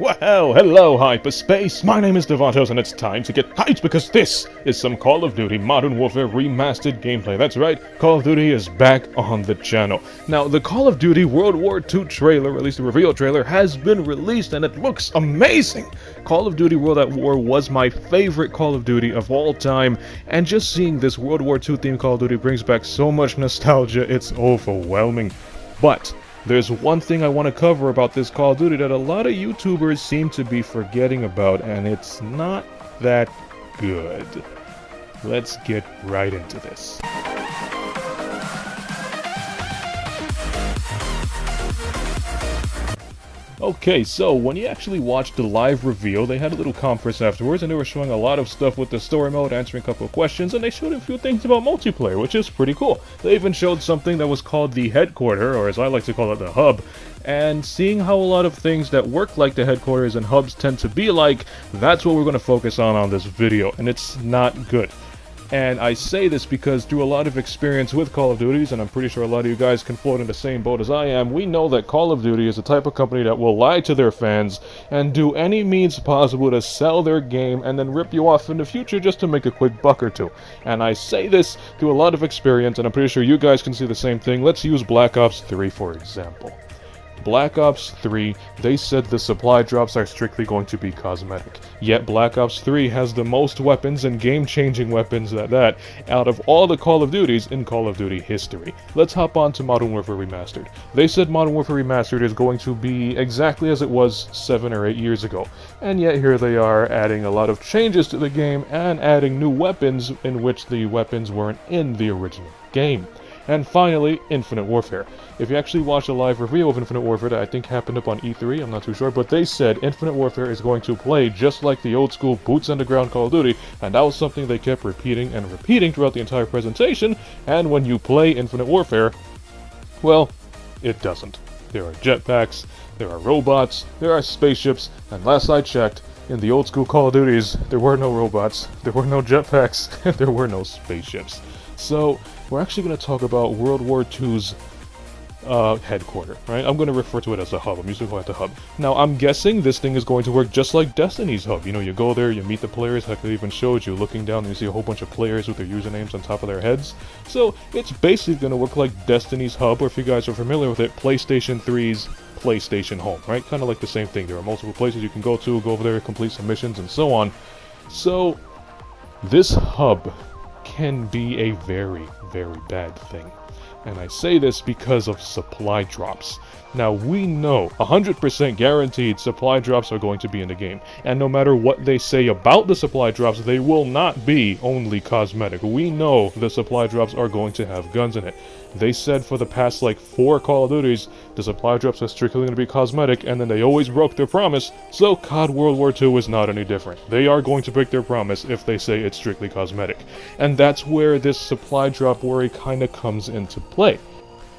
Well, hello hyperspace, my name is Davontos and it's time to get hyped because this is some Call of Duty Modern Warfare remastered gameplay. That's right, Call of Duty is back on the channel. Now, the Call of Duty World War II trailer, or at least the reveal trailer, has been released and it looks amazing! Call of Duty World at War was my favorite Call of Duty of all time, and just seeing this World War II themed Call of Duty brings back so much nostalgia, it's overwhelming. But there's one thing I want to cover about this Call of Duty that a lot of YouTubers seem to be forgetting about, and it's not that good. Let's get right into this. Okay, so when you actually watched the live reveal, they had a little conference afterwards, and they were showing a lot of stuff with the story mode, answering a couple of questions, and they showed a few things about multiplayer, which is pretty cool. They even showed something that was called the headquarter, or as I like to call it, the hub, and seeing how a lot of things that work like the headquarters and hubs tend to be like, that's what we're going to focus on this video, and it's not good. And I say this because through a lot of experience with Call of Duties, and I'm pretty sure a lot of you guys can float in the same boat as I am, we know that Call of Duty is the type of company that will lie to their fans and do any means possible to sell their game and then rip you off in the future just to make a quick buck or two. And I say this through a lot of experience, and I'm pretty sure you guys can see the same thing. Let's use Black Ops 3 for example. Black Ops 3, they said the supply drops are strictly going to be cosmetic. Yet Black Ops 3 has the most weapons and game-changing weapons at that out of all the Call of Duties in Call of Duty history. Let's hop on to Modern Warfare Remastered. They said Modern Warfare Remastered is going to be exactly as it was 7 or 8 years ago. And yet here they are adding a lot of changes to the game and adding new weapons in which the weapons weren't in the original game. And finally, Infinite Warfare. If you actually watch a live review of Infinite Warfare that I think happened up on E3, I'm not too sure, but they said Infinite Warfare is going to play just like the old school boots on the ground Call of Duty, and that was something they kept repeating and repeating throughout the entire presentation, and when you play Infinite Warfare, well, it doesn't. There are jetpacks, there are robots, there are spaceships, and last I checked, in the old school Call of Duties, there were no robots, there were no jetpacks, and there were no spaceships. So, we're actually going to talk about World War II's headquarter, right? I'm going to refer to it as a hub. I'm usually calling it the hub. Now, I'm guessing this thing is going to work just like Destiny's hub. You know, you go there, you meet the players, like they even showed you, looking down and you see a whole bunch of players with their usernames on top of their heads. So, it's basically going to work like Destiny's hub, or if you guys are familiar with it, PlayStation 3's PlayStation Home, right? Kind of like the same thing. There are multiple places you can go over there, complete some missions, and so on. So, this hub can be a very, very bad thing. And I say this because of supply drops. Now, we know 100% guaranteed supply drops are going to be in the game. And no matter what they say about the supply drops, they will not be only cosmetic. We know the supply drops are going to have guns in it. They said for the past, 4 Call of Duties, the supply drops are strictly going to be cosmetic, and then they always broke their promise, so COD World War II is not any different. They are going to break their promise if they say it's strictly cosmetic. And that's where this supply drop worry kind of comes into play.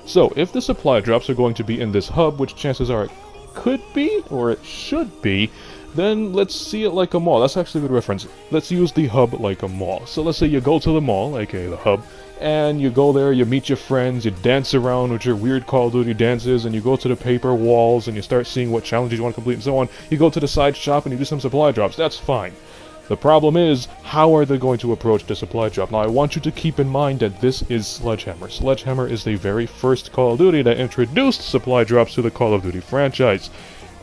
So, if the supply drops are going to be in this hub, which chances are it could be, or it should be, then let's see it like a mall. That's actually a good reference. Let's use the hub like a mall. So let's say you go to the mall, aka the hub, and you go there, you meet your friends, you dance around with your weird Call of Duty dances, and you go to the paper walls, and you start seeing what challenges you want to complete and so on. You go to the side shop and you do some supply drops. That's fine. The problem is, how are they going to approach the supply drop? Now, I want you to keep in mind that this is Sledgehammer. Sledgehammer is the very first Call of Duty that introduced supply drops to the Call of Duty franchise.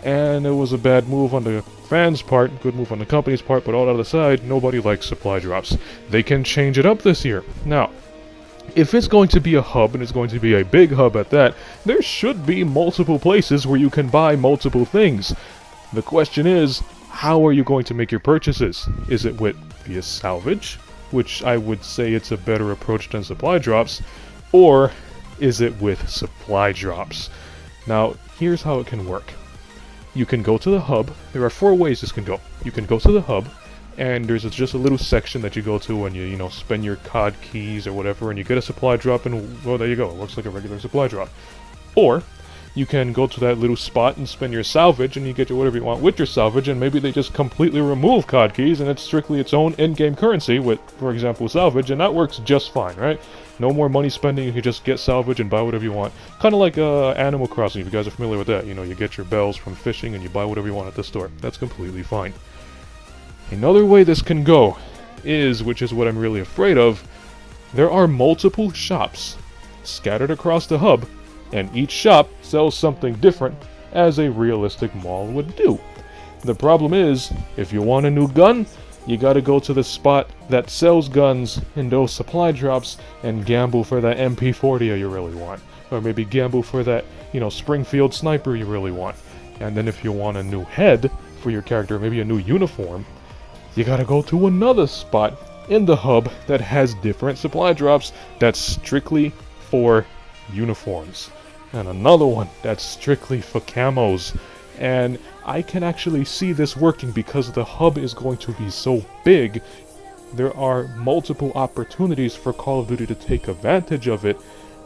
And it was a bad move on the fans' part, good move on the company's part, but all on the side, nobody likes supply drops. They can change it up this year. Now, if it's going to be a hub, and it's going to be a big hub at that, there should be multiple places where you can buy multiple things. The question is, how are you going to make your purchases? Is it via salvage, which I would say it's a better approach than supply drops, or is it with supply drops? Now, here's how it can work. You can go to the hub. There are 4 ways this can go. You can go to the hub, and there's just a little section that you go to when you spend your COD keys or whatever, and you get a supply drop, and well, there you go. It works like a regular supply drop. Or you can go to that little spot and spend your salvage, and you get your whatever you want with your salvage, and maybe they just completely remove COD keys, and it's strictly its own in-game currency with, for example, salvage, and that works just fine, right? No more money spending, you can just get salvage and buy whatever you want. Kind of like Animal Crossing, if you guys are familiar with that. You know, you get your bells from fishing and you buy whatever you want at the store. That's completely fine. Another way this can go is, which is what I'm really afraid of, there are multiple shops scattered across the hub, and each shop sells something different, as a realistic mall would do. The problem is, if you want a new gun, you gotta go to the spot that sells guns in those supply drops and gamble for that MP40 you really want. Or maybe gamble for that, you know, Springfield sniper you really want. And then if you want a new head for your character, maybe a new uniform, you gotta go to another spot in the hub that has different supply drops that's strictly for uniforms. And another one that's strictly for camos. And I can actually see this working because the hub is going to be so big. There are multiple opportunities for Call of Duty to take advantage of it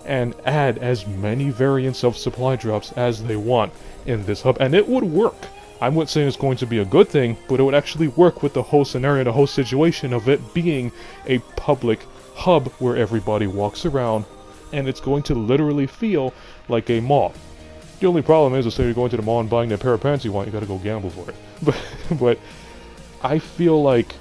and add as many variants of supply drops as they want in this hub. And it would work. I'm not saying it's going to be a good thing, but it would actually work with the whole scenario, the whole situation of it being a public hub where everybody walks around, and it's going to literally feel like a mall. The only problem is, instead of going to the mall and buying that pair of pants you want, you gotta go gamble for it. But I feel like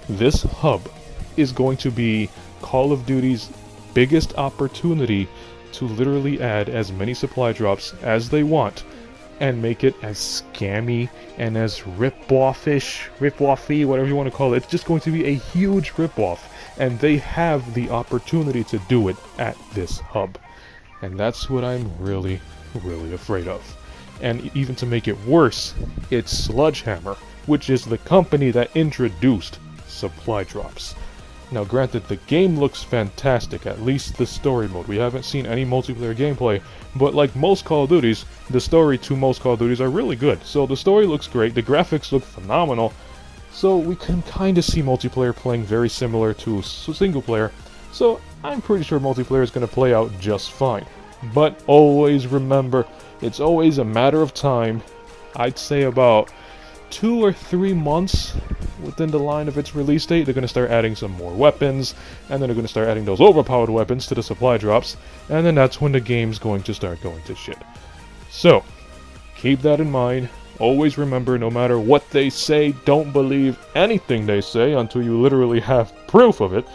this hub is going to be Call of Duty's biggest opportunity to literally add as many supply drops as they want, and make it as scammy and as rip-offy, whatever you want to call it. It's just going to be a huge rip-off, and they have the opportunity to do it at this hub. And that's what I'm really afraid of. And even to make it worse, it's Sledgehammer, which is the company that introduced supply drops. Now granted, the game looks fantastic, at least the story mode. We haven't seen any multiplayer gameplay, but like most Call of Duties, the story to most Call of Duties are really good. So the story looks great, the graphics look phenomenal, so we can kinda see multiplayer playing very similar to single player, so I'm pretty sure multiplayer is gonna play out just fine. But always remember, it's always a matter of time. I'd say about 2 or 3 months within the line of its release date, they're going to start adding some more weapons, and then they're going to start adding those overpowered weapons to the supply drops, and then that's when the game's going to start going to shit. So, keep that in mind. Always remember, no matter what they say, don't believe anything they say until you literally have proof of it,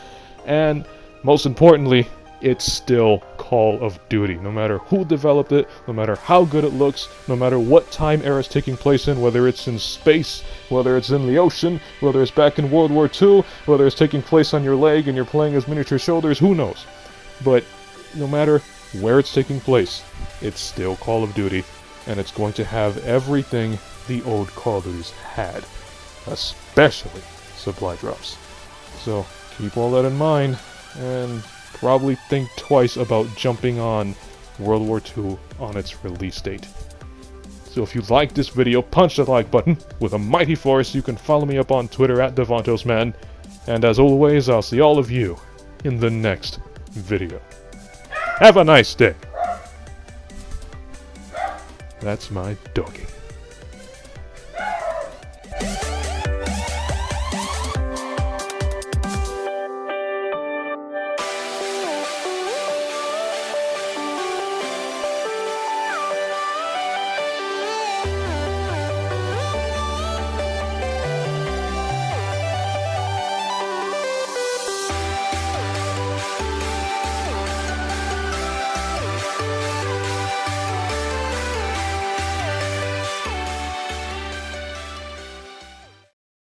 and most importantly, it's still Call of Duty. No matter who developed it, no matter how good it looks, no matter what time era it's taking place in, whether it's in space, whether it's in the ocean, whether it's back in World War II, whether it's taking place on your leg and you're playing as miniature shoulders, who knows? But no matter where it's taking place, it's still Call of Duty, and it's going to have everything the old Call of Duties had, especially supply drops. So keep all that in mind, and probably think twice about jumping on World War II on its release date. So if you like this video, punch the like button with a mighty force. You can follow me up on Twitter at Davontos Man. And as always, I'll see all of you in the next video. Have a nice day. That's my doggy.